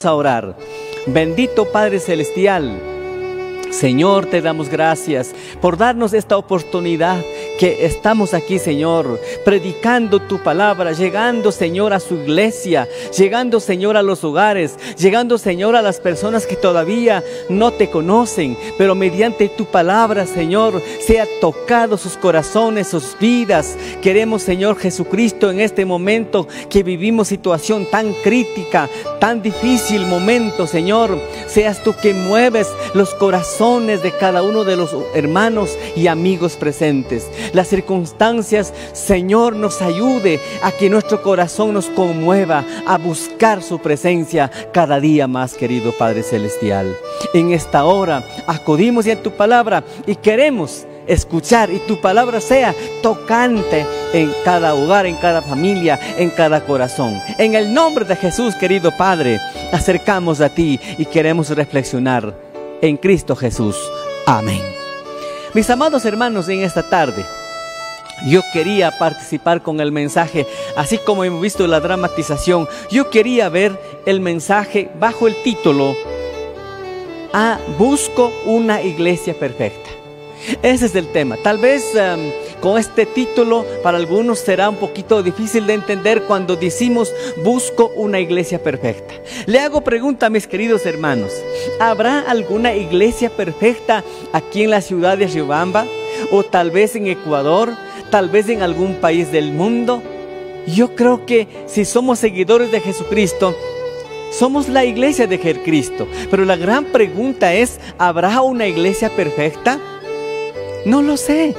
A orar. Bendito Padre Celestial, Señor, te damos gracias por darnos esta oportunidad que estamos aquí, Señor, predicando tu palabra, llegando, Señor, a su iglesia, llegando, Señor, a los hogares, llegando, Señor, a las personas que todavía no te conocen, pero mediante tu palabra, Señor, sea tocado sus corazones, sus vidas. Queremos, Señor Jesucristo, en este momento que vivimos situación tan crítica, tan difícil momento, Señor, seas tú que mueves los corazones de cada uno de los hermanos y amigos presentes. Las circunstancias, Señor, nos ayude a que nuestro corazón nos conmueva a buscar su presencia cada día más, querido Padre Celestial. En esta hora acudimos ya a tu palabra y queremos escuchar, y tu palabra sea tocante en cada hogar, en cada familia, en cada corazón. En el nombre de Jesús, querido Padre, acercamos a ti y queremos reflexionar en Cristo Jesús. Amén. Mis amados hermanos, en esta tarde yo quería participar con el mensaje, así como hemos visto la dramatización. Yo quería ver el mensaje bajo el título Busco una iglesia perfecta. Ese es el tema. Tal vez con este título para algunos será un poquito difícil de entender cuando decimos busco una iglesia perfecta. Le hago pregunta a mis queridos hermanos: ¿habrá alguna iglesia perfecta aquí en la ciudad de Riobamba? ¿O tal vez en Ecuador? ¿Tal vez en algún país del mundo? Yo creo que si somos seguidores de Jesucristo, somos la iglesia de Jesucristo. Pero la gran pregunta es: ¿habrá una iglesia perfecta? No lo sé,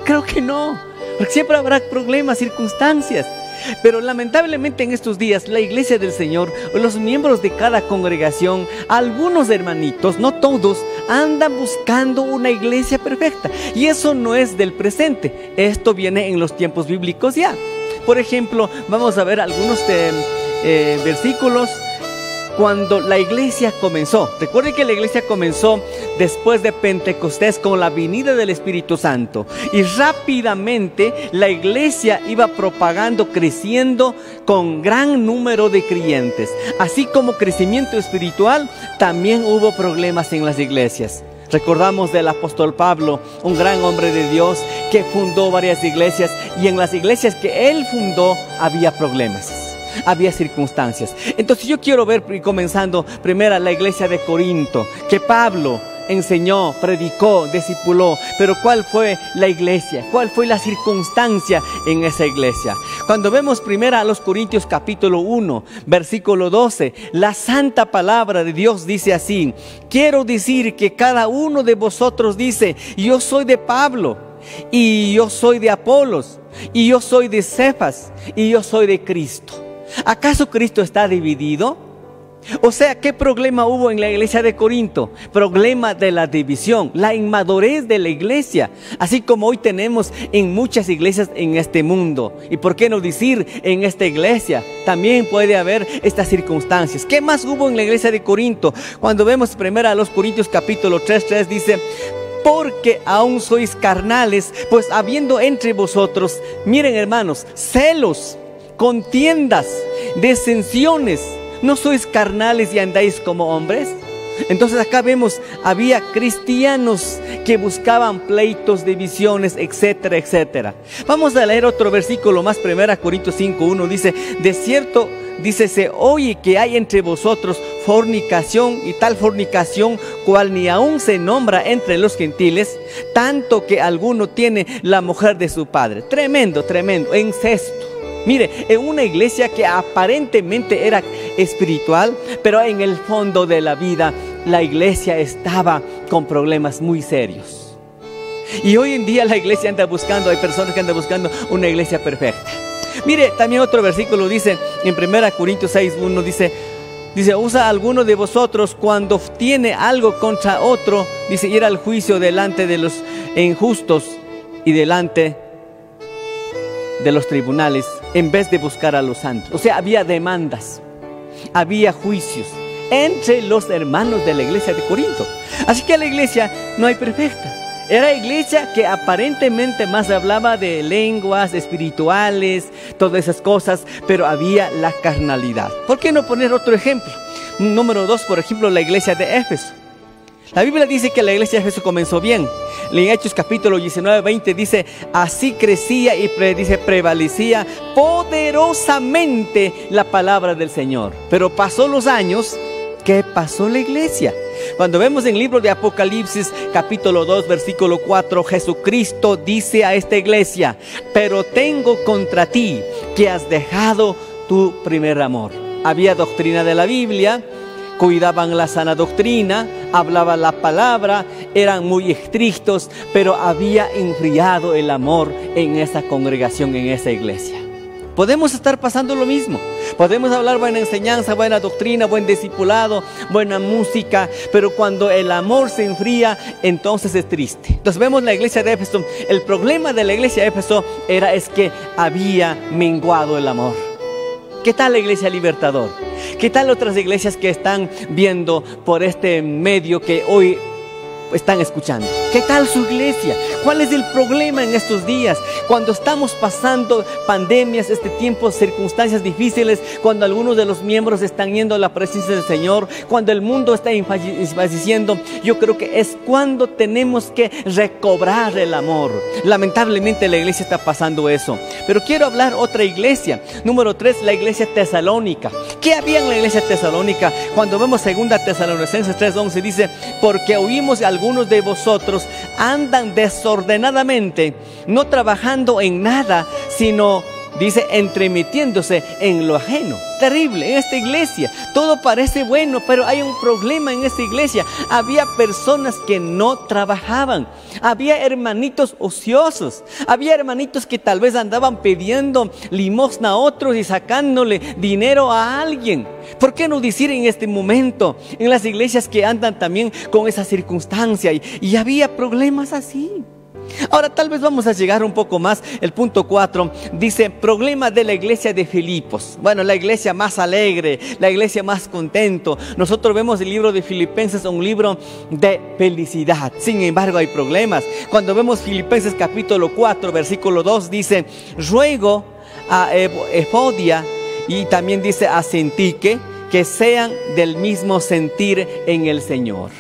creo que no, porque siempre habrá problemas, circunstancias. Pero lamentablemente en estos días la iglesia del Señor, los miembros de cada congregación, algunos hermanitos, no todos, andan buscando una iglesia perfecta. Y eso no es del presente, esto viene en los tiempos bíblicos ya. Por ejemplo, vamos a ver algunos versículos. Cuando la iglesia comenzó, recuerden que la iglesia comenzó después de Pentecostés con la venida del Espíritu Santo, y rápidamente la iglesia iba propagando, creciendo con gran número de creyentes. Así como crecimiento espiritual, también hubo problemas en las iglesias. Recordamos del apóstol Pablo, un gran hombre de Dios que fundó varias iglesias, y en las iglesias que él fundó había problemas, había circunstancias. Entonces yo quiero ver, comenzando primero, la iglesia de Corinto, que Pablo enseñó, predicó, discipuló. Pero ¿cuál fue la iglesia? ¿Cuál fue la circunstancia en esa iglesia? Cuando vemos primero a los Corintios capítulo 1, versículo 12, la santa palabra de Dios dice así: quiero decir que cada uno de vosotros dice, yo soy de Pablo, y yo soy de Apolos, y yo soy de Cefas, y yo soy de Cristo. ¿Acaso Cristo está dividido? O sea, ¿qué problema hubo en la iglesia de Corinto? Problema de la división, la inmadurez de la iglesia, así como hoy tenemos en muchas iglesias en este mundo. Y por qué no decir en esta iglesia también puede haber estas circunstancias. ¿Qué más hubo en la iglesia de Corinto? Cuando vemos primero a los Corintios capítulo 3:3 dice: porque aún sois carnales, pues habiendo entre vosotros, miren hermanos, celos, contiendas, disensiones, ¿no sois carnales y andáis como hombres? Entonces acá vemos, había cristianos que buscaban pleitos, divisiones, etcétera, etcétera. Vamos a leer otro versículo más, 1 Corintios 5:1, dice: de cierto, dice, se oye que hay entre vosotros fornicación, y tal fornicación cual ni aún se nombra entre los gentiles, tanto que alguno tiene la mujer de su padre. Tremendo, tremendo, incesto. Mire, en una iglesia que aparentemente era espiritual, pero en el fondo de la vida, la iglesia estaba con problemas muy serios. Y hoy en día la iglesia anda buscando, hay personas que andan buscando una iglesia perfecta. Mire, también otro versículo dice, en 1 Corintios 6:1, dice, usa alguno de vosotros cuando tiene algo contra otro, dice, ir al juicio delante de los injustos y delante de los tribunales, en vez de buscar a los santos. O sea, había demandas, había juicios entre los hermanos de la iglesia de Corinto. Así que la iglesia no hay perfecta. Era iglesia que aparentemente más hablaba de lenguas espirituales, todas esas cosas, pero había la carnalidad. ¿Por qué no poner otro ejemplo? Número 2, por ejemplo, la iglesia de Éfeso. La Biblia dice que la iglesia de Éfeso comenzó bien. En Hechos capítulo 19, 20 dice: así crecía y prevalecía poderosamente la palabra del Señor. Pero pasó los años, ¿qué pasó la iglesia? Cuando vemos en el libro de Apocalipsis capítulo 2 versículo 4, Jesucristo dice a esta iglesia: pero tengo contra ti que has dejado tu primer amor. Había doctrina de la Biblia, cuidaban la sana doctrina, hablaban la palabra, eran muy estrictos, pero había enfriado el amor en esa congregación, en esa iglesia. Podemos estar pasando lo mismo. Podemos hablar buena enseñanza, buena doctrina, buen discipulado, buena música, pero cuando el amor se enfría, entonces es triste. Entonces vemos la iglesia de Éfeso. El problema de la iglesia de Éfeso es que había menguado el amor. ¿Qué tal la iglesia Libertador? ¿Qué tal otras iglesias que están viendo por este medio que hoy están escuchando? ¿Qué tal su iglesia? ¿Cuál es el problema en estos días? Cuando estamos pasando pandemias, este tiempo, circunstancias difíciles, cuando algunos de los miembros están yendo a la presencia del Señor, cuando el mundo está desfalleciendo, yo creo que es cuando tenemos que recobrar el amor. Lamentablemente la iglesia está pasando eso. Pero quiero hablar otra iglesia. Número 3, la iglesia tesalónica. ¿Qué había en la iglesia tesalónica? Cuando vemos 2 Tesalonicenses 3:11 dice: porque oímos a algunos de vosotros andan desordenadamente, no trabajando en nada, sino, dice, entremetiéndose en lo ajeno. Terrible, en esta iglesia todo parece bueno, pero hay un problema en esta iglesia. Había personas que no trabajaban, había hermanitos ociosos, había hermanitos que tal vez andaban pidiendo limosna a otros y sacándole dinero a alguien. ¿Por qué no decir en este momento en las iglesias que andan también con esa circunstancia? Y había problemas así. Ahora tal vez vamos a llegar un poco más. El punto 4 dice: problema de la iglesia de Filipos. Bueno, la iglesia más alegre, la iglesia más contento. Nosotros vemos el libro de Filipenses, un libro de felicidad. Sin embargo hay problemas. Cuando vemos Filipenses capítulo 4 versículo 2 dice: ruego a Evodia, y también dice a Sintique, que sean del mismo sentir en el Señor.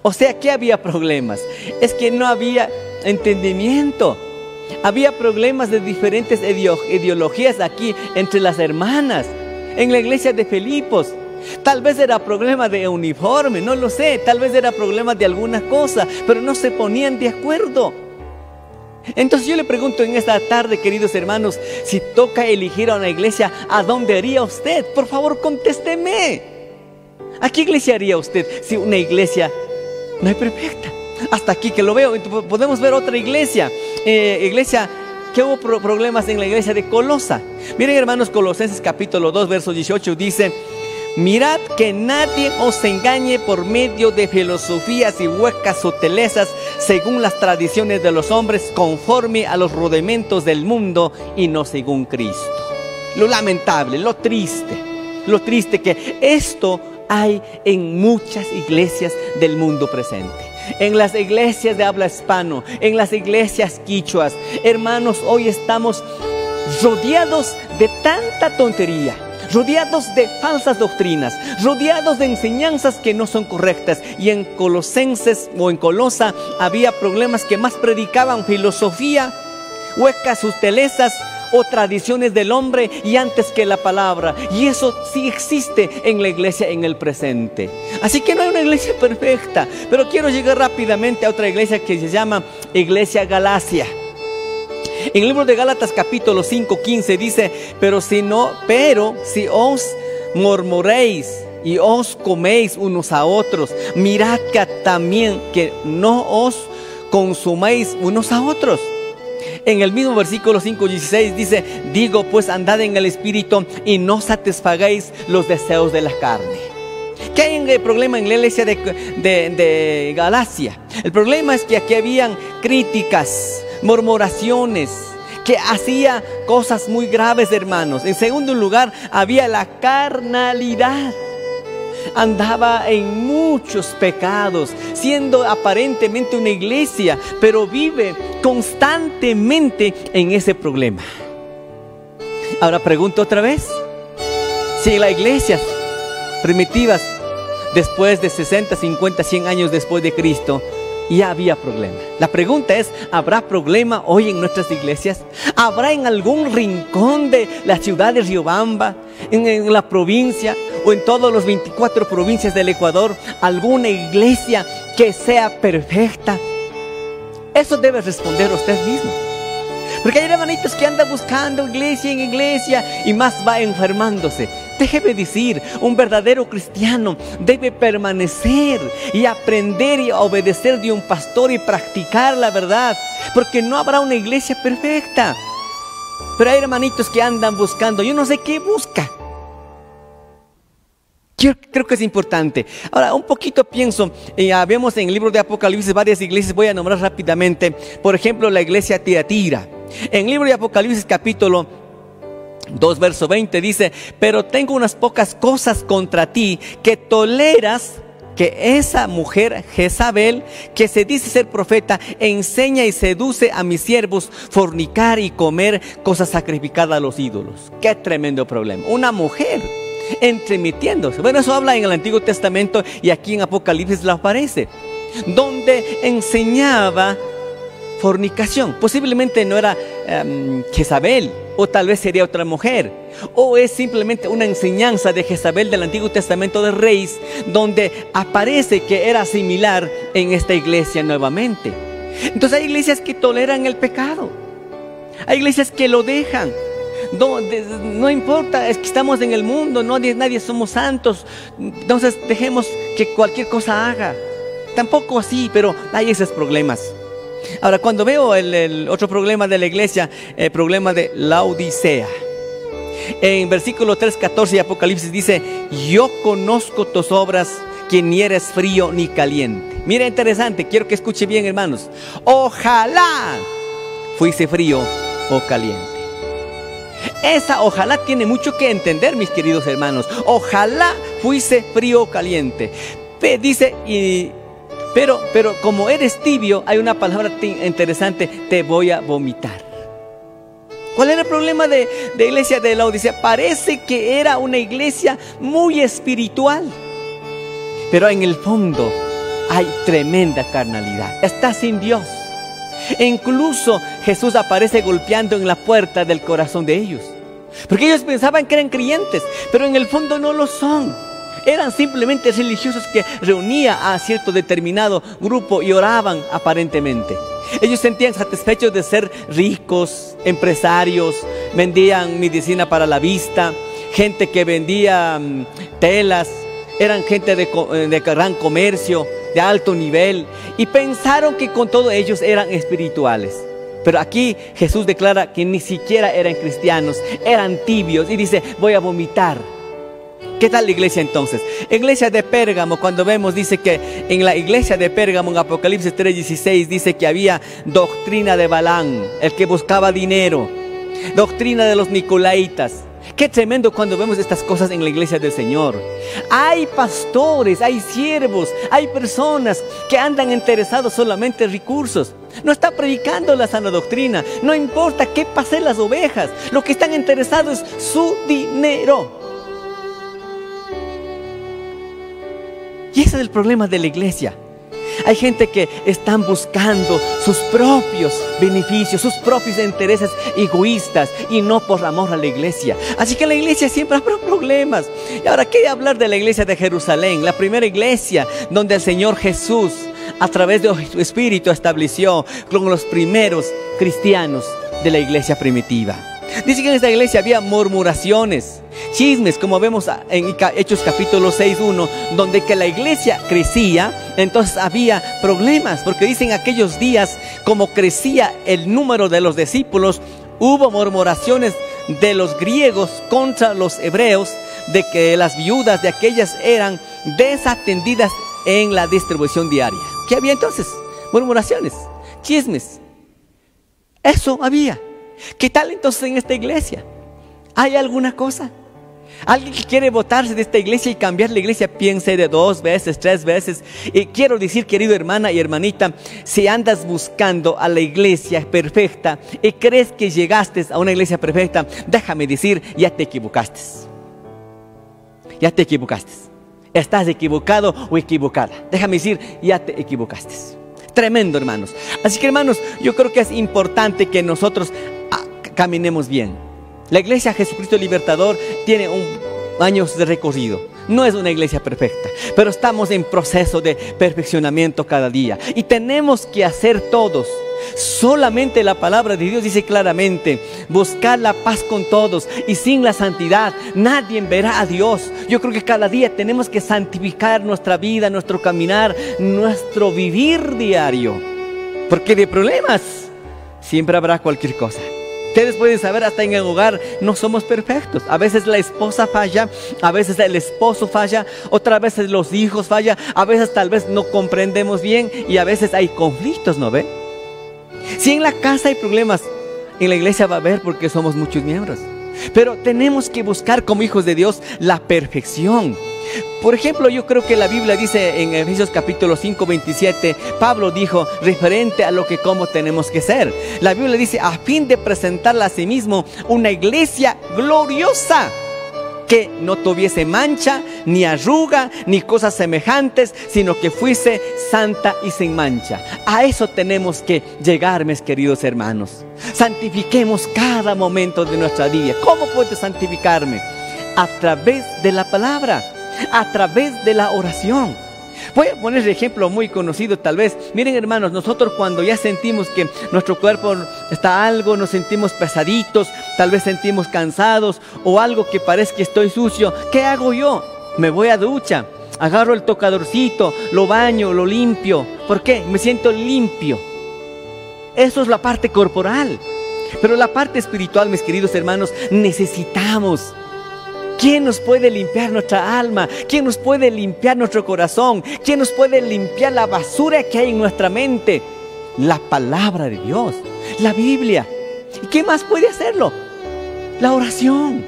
O sea, que había problemas. Es que no había entendimiento. Había problemas de diferentes ideologías aquí entre las hermanas en la iglesia de Filipos. Tal vez era problema de uniforme, no lo sé. Tal vez era problema de alguna cosa, pero no se ponían de acuerdo. Entonces yo le pregunto en esta tarde, queridos hermanos, si toca elegir a una iglesia, ¿a dónde haría usted? Por favor, contésteme. ¿A qué iglesia haría usted si una iglesia no es perfecta? Hasta aquí que lo veo. Podemos ver otra iglesia. Iglesia que hubo problemas en la iglesia de Colosa. Miren, hermanos, Colosenses capítulo 2 verso 18 dice: mirad que nadie os engañe por medio de filosofías y huecas sutilezas, según las tradiciones de los hombres, conforme a los rudimentos del mundo y no según Cristo. Lo lamentable, lo triste que esto hay en muchas iglesias del mundo presente. En las iglesias de habla hispano, en las iglesias quichuas. Hermanos, hoy estamos rodeados de tanta tontería, rodeados de falsas doctrinas, rodeados de enseñanzas que no son correctas. Y en Colosenses o en Colosa había problemas que más predicaban filosofía, huecas sutilezas o tradiciones del hombre y antes que la palabra. Y eso sí existe en la iglesia en el presente. Así que no hay una iglesia perfecta. Pero quiero llegar rápidamente a otra iglesia que se llama Iglesia Galacia. En el libro de Gálatas capítulo 5:15 dice: pero si os murmuréis y os coméis unos a otros, mirad que también que no os consumáis unos a otros. En el mismo versículo 5:16 dice: digo pues, andad en el Espíritu y no satisfagáis los deseos de la carne. ¿Qué hay en el problema en la iglesia de Galacia? El problema es que aquí habían críticas, murmuraciones, que hacía cosas muy graves, hermanos. En segundo lugar, había la carnalidad. Andaba en muchos pecados, siendo aparentemente una iglesia, pero vive constantemente en ese problema. Ahora pregunto otra vez: si en las iglesias primitivas después de 60, 50, 100 años después de Cristo, ya había problema. La pregunta es, ¿habrá problema hoy en nuestras iglesias? ¿Habrá en algún rincón de la ciudad de Riobamba, en la provincia o en todas las 24 provincias del Ecuador, alguna iglesia que sea perfecta? Eso debe responder usted mismo. Porque hay hermanitos que andan buscando iglesia en iglesia y más va enfermándose. Déjeme decir, un verdadero cristiano debe permanecer y aprender y obedecer de un pastor y practicar la verdad, porque no habrá una iglesia perfecta. Pero hay hermanitos que andan buscando, yo no sé qué busca. Yo creo que es importante. Ahora, un poquito pienso, vemos en el libro de Apocalipsis varias iglesias, voy a nombrar rápidamente. Por ejemplo, la iglesia Tiatira. En el libro de Apocalipsis capítulo 2, verso 20 dice: pero tengo unas pocas cosas contra ti, que toleras que esa mujer Jezabel, que se dice ser profeta, enseña y seduce a mis siervos fornicar y comer cosas sacrificadas a los ídolos. Qué tremendo problema. Una mujer entremetiéndose. Bueno, eso habla en el Antiguo Testamento y aquí en Apocalipsis lo aparece, donde enseñaba fornicación. Posiblemente no era Jezabel, o tal vez sería otra mujer, o es simplemente una enseñanza de Jezabel del Antiguo Testamento de Reyes, donde aparece que era similar en esta iglesia nuevamente. Entonces hay iglesias que toleran el pecado, hay iglesias que lo dejan. No importa, es que estamos en el mundo, nadie somos santos, entonces dejemos que cualquier cosa haga. Tampoco así, pero hay esos problemas. Ahora, cuando veo el otro problema de la iglesia, el problema de Laodicea, en versículo 3:14 de Apocalipsis dice: yo conozco tus obras, que ni eres frío ni caliente. Mira, interesante, quiero que escuche bien, hermanos. Ojalá fuese frío o caliente. Esa ojalá tiene mucho que entender, mis queridos hermanos. Ojalá fuese frío o caliente. Dice, pero como eres tibio, hay una palabra interesante: te voy a vomitar. ¿Cuál era el problema de la iglesia de Laodicea? Parece que era una iglesia muy espiritual, pero en el fondo hay tremenda carnalidad. Está sin Dios. E incluso Jesús aparece golpeando en la puerta del corazón de ellos, porque ellos pensaban que eran creyentes, pero en el fondo no lo son. Eran simplemente religiosos que reunía a cierto determinado grupo y oraban aparentemente. Ellos sentían satisfechos de ser ricos, empresarios, vendían medicina para la vista, gente que vendía telas, eran gente de gran comercio, de alto nivel, y pensaron que con todo ellos eran espirituales. Pero aquí Jesús declara que ni siquiera eran cristianos, eran tibios, y dice: voy a vomitar. ¿Qué tal la iglesia entonces? Iglesia de Pérgamo, cuando vemos, dice que en la iglesia de Pérgamo, en Apocalipsis 3:16, dice que había doctrina de Balaam, el que buscaba dinero, doctrina de los nicolaitas. Qué tremendo cuando vemos estas cosas en la iglesia del Señor. Hay pastores, hay siervos, hay personas que andan interesados solamente en recursos. No está predicando la sana doctrina. No importa qué pase las ovejas, lo que están interesados es su dinero. Y ese es el problema de la iglesia. Hay gente que están buscando sus propios beneficios, sus propios intereses egoístas, y no por amor a la iglesia. Así que en la iglesia siempre habrá problemas. Y ahora quiero hablar de la iglesia de Jerusalén, la primera iglesia donde el Señor Jesús, a través de su Espíritu, estableció con los primeros cristianos de la iglesia primitiva. Dice que en esta iglesia había murmuraciones, chismes, como vemos en Hechos capítulo 6:1, donde que la iglesia crecía, entonces había problemas, porque dicen aquellos días, como crecía el número de los discípulos, hubo murmuraciones de los griegos contra los hebreos, de que las viudas de aquellas eran desatendidas en la distribución diaria. ¿Qué había entonces? Murmuraciones, chismes. Eso había. ¿Qué tal entonces en esta iglesia? ¿Hay alguna cosa? Alguien que quiere botarse de esta iglesia y cambiar la iglesia, piense de 2 veces, 3 veces. Y quiero decir, querido hermana y hermanita, si andas buscando a la iglesia perfecta y crees que llegaste a una iglesia perfecta, déjame decir, ya te equivocaste. Ya te equivocaste. estás equivocado o equivocada. Déjame decir, ya te equivocaste. Tremendo, hermanos. Así que, hermanos, yo creo que es importante que nosotros caminemos bien. La iglesia Jesucristo Libertador tiene años de recorrido. No es una iglesia perfecta, pero estamos en proceso de perfeccionamiento cada día. Y tenemos que hacer todos. Solamente la palabra de Dios dice claramente: buscar la paz con todos, y sin la santidad nadie verá a Dios. Yo creo que cada día tenemos que santificar nuestra vida, nuestro caminar, nuestro vivir diario, porque de problemas siempre habrá cualquier cosa. Ustedes pueden saber, hasta en el hogar no somos perfectos. A veces la esposa falla, a veces el esposo falla, otras veces los hijos fallan, a veces tal vez no comprendemos bien, y a veces hay conflictos, ¿no ve? Si en la casa hay problemas, en la iglesia va a haber, porque somos muchos miembros. Pero tenemos que buscar como hijos de Dios la perfección. Por ejemplo, yo creo que la Biblia dice en Efesios capítulo 5, 27, Pablo dijo referente a lo que cómo tenemos que ser. La Biblia dice: a fin de presentarla a sí mismo una iglesia gloriosa, que no tuviese mancha, ni arruga, ni cosas semejantes, sino que fuese santa y sin mancha. A eso tenemos que llegar, mis queridos hermanos. Santifiquemos cada momento de nuestra vida. ¿Cómo puedo santificarme? A través de la palabra, a través de la oración. Voy a poner el ejemplo muy conocido tal vez. Miren, hermanos, nosotros cuando ya sentimos que nuestro cuerpo está algo, nos sentimos pesaditos, tal vez sentimos cansados o algo que parece que estoy sucio, ¿qué hago yo? Me voy a ducha, agarro el tocadorcito, lo baño, lo limpio. ¿Por qué? Me siento limpio. Eso es la parte corporal. Pero la parte espiritual, mis queridos hermanos, necesitamos. ¿Quién nos puede limpiar nuestra alma? ¿Quién nos puede limpiar nuestro corazón? ¿Quién nos puede limpiar la basura que hay en nuestra mente? La palabra de Dios, la Biblia. ¿Y qué más puede hacerlo? La oración.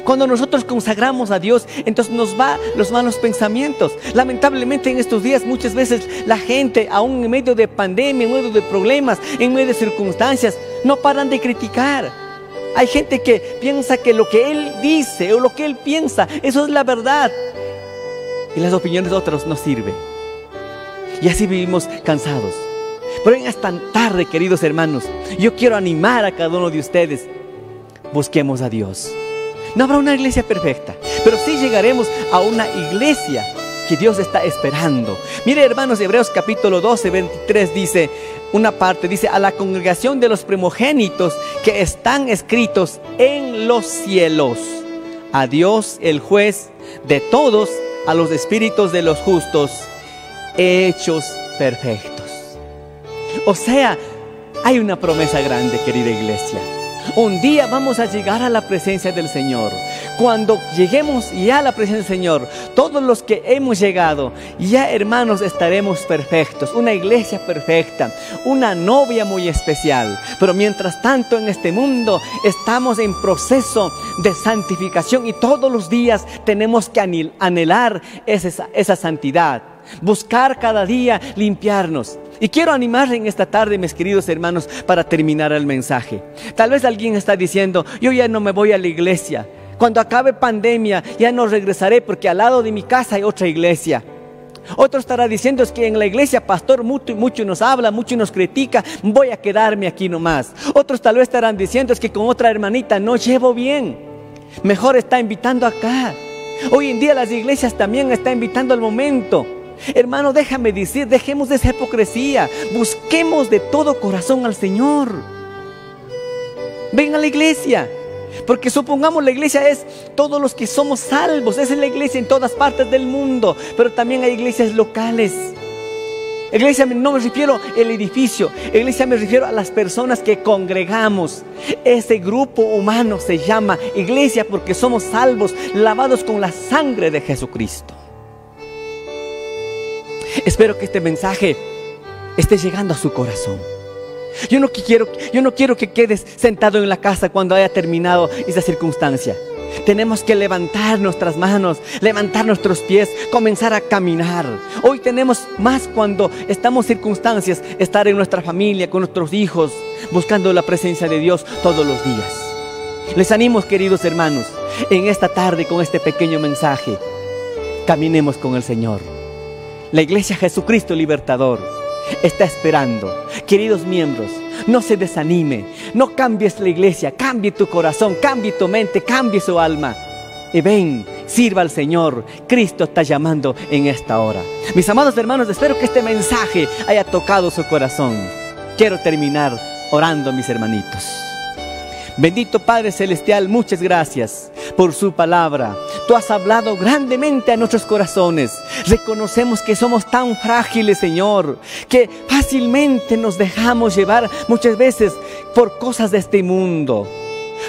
Cuando nosotros consagramos a Dios, entonces nos va los malos pensamientos. Lamentablemente en estos días muchas veces la gente, aún en medio de pandemia, en medio de problemas, en medio de circunstancias, no paran de criticar. Hay gente que piensa que lo que él dice o lo que él piensa, eso es la verdad. Y las opiniones de otros no sirven. Y así vivimos cansados. Pero en esta tarde, queridos hermanos, yo quiero animar a cada uno de ustedes. Busquemos a Dios. No habrá una iglesia perfecta, pero sí llegaremos a una iglesia que Dios está esperando. Mire, hermanos, Hebreos capítulo 12, 23 dice, una parte dice: a la congregación de los primogénitos que están escritos en los cielos, a Dios el juez de todos, a los espíritus de los justos hechos perfectos. O sea, hay una promesa grande, querida iglesia. Un día vamos a llegar a la presencia del Señor. Cuando lleguemos ya a la presencia del Señor, todos los que hemos llegado, ya, hermanos, estaremos perfectos. Una iglesia perfecta, una novia muy especial. Pero mientras tanto, en este mundo estamos en proceso de santificación, y todos los días tenemos que anhelar esa santidad. Buscar cada día limpiarnos. Y quiero animarle en esta tarde, mis queridos hermanos, para terminar el mensaje. Tal vez alguien está diciendo: yo ya no me voy a la iglesia. Cuando acabe pandemia ya no regresaré, porque al lado de mi casa hay otra iglesia. Otro estará diciendo: es que en la iglesia, pastor, mucho nos habla, mucho nos critica, voy a quedarme aquí nomás. Otros tal vez estarán diciendo: es que con otra hermanita no llevo bien, mejor está invitando acá. Hoy en día las iglesias también están invitando al momento. Hermano, déjame decir, dejemos de esa hipocresía. Busquemos de todo corazón al Señor. Ven a la iglesia. Porque supongamos la iglesia es todos los que somos salvos. Esa es la iglesia en todas partes del mundo. Pero también hay iglesias locales. Iglesia no me refiero al edificio. Iglesia me refiero a las personas que congregamos. Ese grupo humano se llama iglesia, porque somos salvos, lavados con la sangre de Jesucristo. Espero que este mensaje esté llegando a su corazón. Yo no quiero que quedes sentado en la casa cuando haya terminado esa circunstancia. Tenemos que levantar nuestras manos, levantar nuestros pies, comenzar a caminar. Hoy tenemos más cuando estamos en circunstancias, estar en nuestra familia, con nuestros hijos, buscando la presencia de Dios todos los días. Les animo, queridos hermanos, en esta tarde con este pequeño mensaje. caminemos con el Señor. La Iglesia Jesucristo Libertador está esperando. Queridos miembros, no se desanime, no cambies la iglesia, cambie tu corazón, cambie tu mente, cambie su alma. Y ven, sirva al Señor. Cristo está llamando en esta hora. Mis amados hermanos, espero que este mensaje haya tocado su corazón. Quiero terminar orando, mis hermanitos. Bendito Padre Celestial, muchas gracias por su palabra. Tú has hablado grandemente a nuestros corazones. Reconocemos que somos tan frágiles, Señor, que fácilmente nos dejamos llevar muchas veces por cosas de este mundo,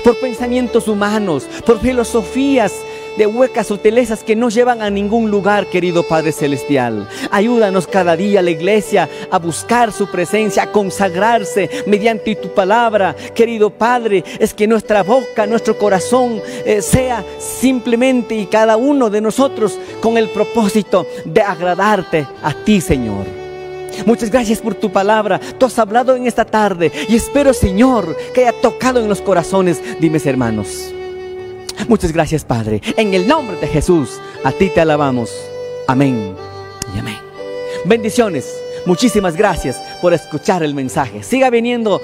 por pensamientos humanos, por filosofías de huecas sutilezas que no llevan a ningún lugar, querido Padre Celestial. Ayúdanos cada día, la iglesia, a buscar su presencia, a consagrarse mediante tu palabra. Querido Padre, es que nuestra boca, nuestro corazón sea simplemente, y cada uno de nosotros, con el propósito de agradarte a ti, Señor. Muchas gracias por tu palabra. Tú has hablado en esta tarde y espero, Señor, que haya tocado en los corazones de mis hermanos. Muchas gracias, Padre. En el nombre de Jesús, a ti te alabamos. Amén y amén. Bendiciones. Muchísimas gracias por escuchar el mensaje. Siga viniendo.